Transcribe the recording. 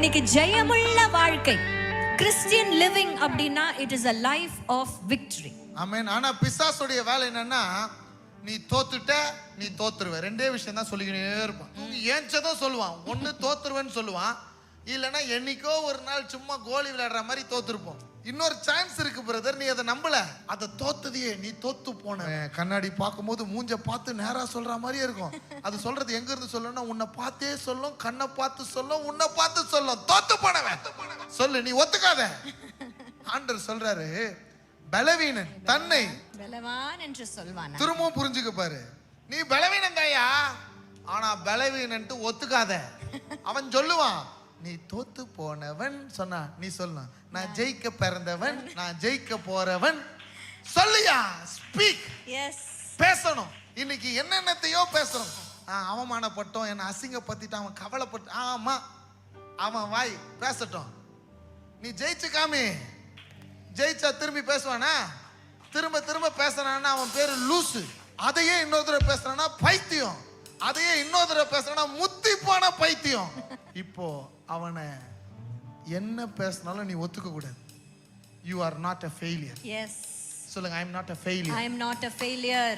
இன்னைக்கு ஜெயமுள்ள வாழ்க்கை Christian living அப்படின்னா it is a life of victory. ஆமென். ஆனா பிசாசுடைய வேலை என்னன்னா, நீ தோத்துட்ட, நீ தோத்துருவ. ரெண்டே விஷயம் தான் சொல்லிக்கிட்டே இருப்பான். ஏஞ்சதும் சொல்லுவான், ஒன்னு தோத்துருவேன்னு சொல்லுவான், இல்லைன்னா என்னைக்கோ ஒரு நாள் சும்மா கோலி விளையாடுற மாதிரி தோத்துருப்போம். இன்னொரு சான்ஸ் இருக்கு பிரதர், நீ அதை நம்பல, அதை தோத்ததையே நீ தோத்து போன. கண்ணாடி பார்க்கும்போது மூஞ்ச பார்த்து நேரா சொல்ற மாதிரியே இருக்கும். அது சொல்றது எங்க இருந்து சொல்லணும்னா, உன்னை பார்த்தே சொல்லும், கண்ணை பார்த்து சொல்லும், உன்னை பார்த்து சொல்லும். தோத்து போனவன் சொல்லு, நீ ஒத்துக்காத. ஆண்டவர் சொல்றாரு, பலவீனன் தன்னை பலவான் என்று சொல்வானா. திரும்பவும் புரிஞ்சுக்க பாரு, நீ பலவீனன் தாயா, ஆனா பலவீனன்ட்டு ஒத்துக்காத. அவன் சொல்லுவான், நீ தோத்து போனவன் சொன்னா நீ சொல்லணும், நான் ஜெயிக்க பிறந்தவன், நான் ஜெயிக்க போறவன். சொல்லியா, ஸ்பீக். எஸ், பேசணும். இன்னைக்கு என்னென்னத்தையோ பேசணும். அவமானப்பட்டோம், என்ன அசிங்கப்படுத்திட்டான், அவன் கவலைப்பட்டு, ஆமா அவன் வாய் பேசட்டும். நீ ஜெயிச்சு காமி. ஜெயிச்சா திரும்பி பேசுவானா? திரும்ப திரும்ப பேசுறான்னா அவன் பேரு லூசு. அதையே இன்னொரு தடவை பேசுறானா பைத்தியம். அதையே இன்னொரு தடவை பேசுறானா முத்தி போன பைத்தியம். இப்போ அவனை என்ன பேசினாலும் நீ ஒத்துக்க கூடாது. You are not a failure. yes. சொல்லுங்க, I am not a failure. I am not a failure.